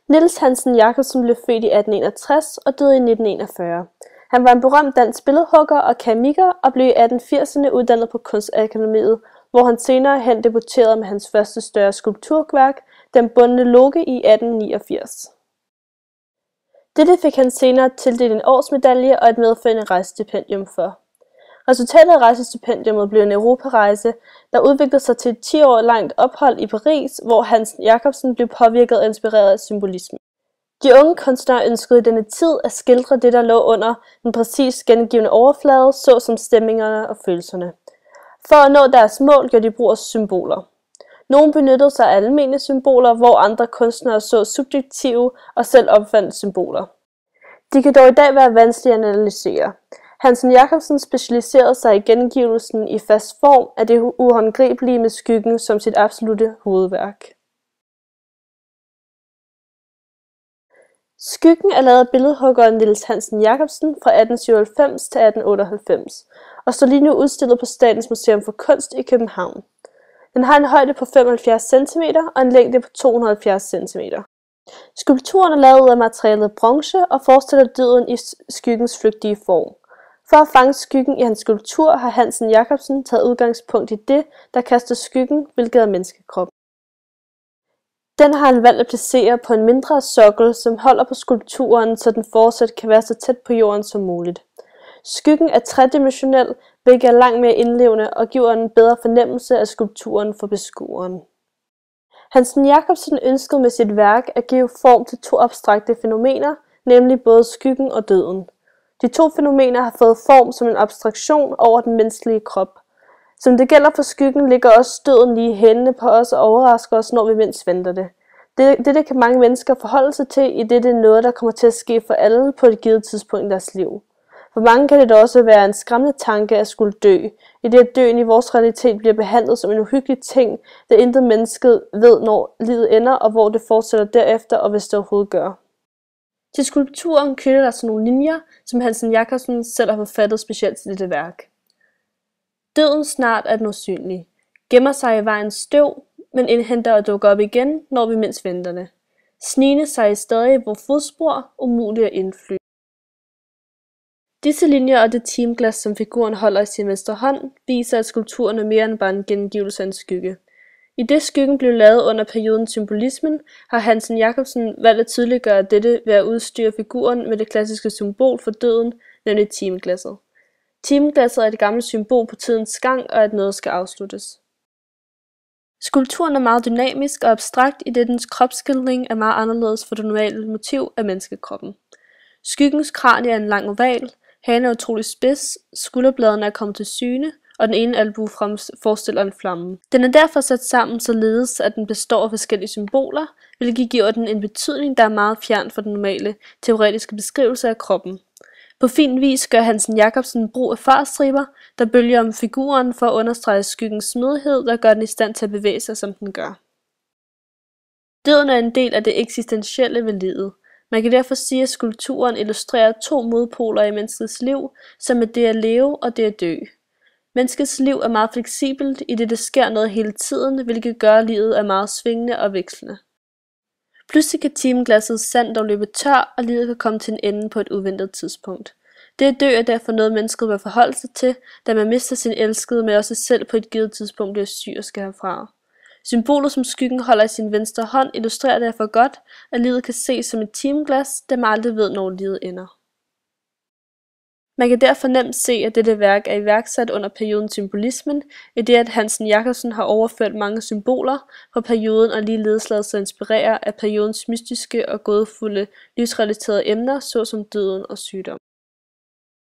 Niels Hansen Jacobsen blev født i 1861 og døde i 1941. Han var en berømt dansk billedhugger og keramiker og blev i 1880'erne uddannet på Kunstakademiet, hvor han senere hen debuterede med hans første større skulpturværk, Den bundne Loke, i 1889. Dette fik han senere tildelt en årsmedalje og et medfølgende rejsestipendium for. Resultatet af rejsestipendiumet blev en europarejse, der udviklede sig til et 10 år langt ophold i Paris, hvor Hansen Jacobsen blev påvirket og inspireret af symbolisme. De unge kunstnere ønskede i denne tid at skildre det, der lå under den præcis gengivne overflade, såsom stemningerne og følelserne. For at nå deres mål gjorde de brug af symboler. Nogle benyttede sig af almene symboler, hvor andre kunstnere så subjektive og selv opfandt symboler. De kan dog i dag være vanskelige at analysere. Hansen Jacobsen specialiserede sig i gengivelsen i fast form af det uhåndgribelige med skyggen som sit absolutte hovedværk. Skyggen er lavet af billedhuggeren Niels Hansen Jacobsen fra 1897 til 1898 og står lige nu udstillet på Statens Museum for Kunst i København. Den har en højde på 75 cm og en længde på 270 cm. Skulpturen er lavet ud af materialet bronze og forestiller døden i skyggens flygtige form. For at fange skyggen i hans skulptur har Hansen Jacobsen taget udgangspunkt i det, der kaster skyggen, hvilket er menneskekroppen. Den har han valgt at placere på en mindre sokkel, som holder på skulpturen, så den fortsat kan være så tæt på jorden som muligt. Skyggen er tredimensionel, hvilket er langt mere indlevende og giver en bedre fornemmelse af skulpturen for beskueren. Hansen Jacobsen ønskede med sit værk at give form til to abstrakte fænomener, nemlig både skyggen og døden. De to fænomener har fået form som en abstraktion over den menneskelige krop. Som det gælder for skyggen, ligger også døden lige i hændene på os og overrasker os, når vi mindst venter det. Dette kan mange mennesker forholde sig til, idet det er noget, der kommer til at ske for alle på et givet tidspunkt i deres liv. For mange kan det dog også være en skræmmende tanke at skulle dø, idet at døden i vores realitet bliver behandlet som en uhyggelig ting, da intet mennesket ved, når livet ender og hvor det fortsætter derefter og hvis det overhovedet gør. Til skulpturen knytter der sig nogle linjer, som Hansen Jacobsen selv har forfattet specielt til dette værk. Døden snart er den usynlig, gemmer sig i vejens støv, men indhenter og dukker op igen, når vi mindst venter det. Snigende sig stadig i vores fodspor, umuligt at indfly. Disse linjer og det timeglas, som figuren holder i sin venstre hånd, viser, at skulpturen er mere end bare en gengivelse af en skygge. I det skyggen blev lavet under perioden symbolismen, har Hansen Jacobsen valgt at tydeliggøre dette ved at udstyre figuren med det klassiske symbol for døden, nemlig timeglasset. Timeglasset er et gammelt symbol på tidens gang og at noget skal afsluttes. Skulpturen er meget dynamisk og abstrakt, idet dens kropsskildring er meget anderledes for det normale motiv af menneskekroppen. Skyggens kranie er en lang oval, hagen er utrolig spids, skulderbladene er kommet til syne, og den ene albue forestiller en flamme. Den er derfor sat sammen således, at den består af forskellige symboler, hvilket giver den en betydning, der er meget fjern fra den normale teoretiske beskrivelse af kroppen. På fin vis gør Hansen Jacobsen brug af fartstriber, der bølger om figuren for at understrege skyggens smidighed, der gør den i stand til at bevæge sig, som den gør. Døden er en del af det eksistentielle ved livet. Man kan derfor sige, at skulpturen illustrerer to modpoler i menneskets liv, som er det at leve og det at dø. Menneskets liv er meget fleksibelt, idet det sker noget hele tiden, hvilket gør, at livet er meget svingende og vekslende. Pludselig kan timeglassets sand dog løbe tør, og livet kan komme til en ende på et uventet tidspunkt. Det at dø er derfor noget, mennesket bør forholde sig til, da man mister sin elskede, men også selv på et givet tidspunkt bliver syg og skal herfra. Symbolet, som skyggen holder i sin venstre hånd, illustrerer derfor godt, at livet kan ses som et timeglas, da man aldrig ved, når livet ender. Man kan derfor nemt se, at dette værk er iværksat under perioden symbolismen, i det at Hansen Jacobsen har overført mange symboler fra perioden og ligeledes ladet sig inspirere af periodens mystiske og gådefulde livsrelaterede emner, såsom døden og sygdom.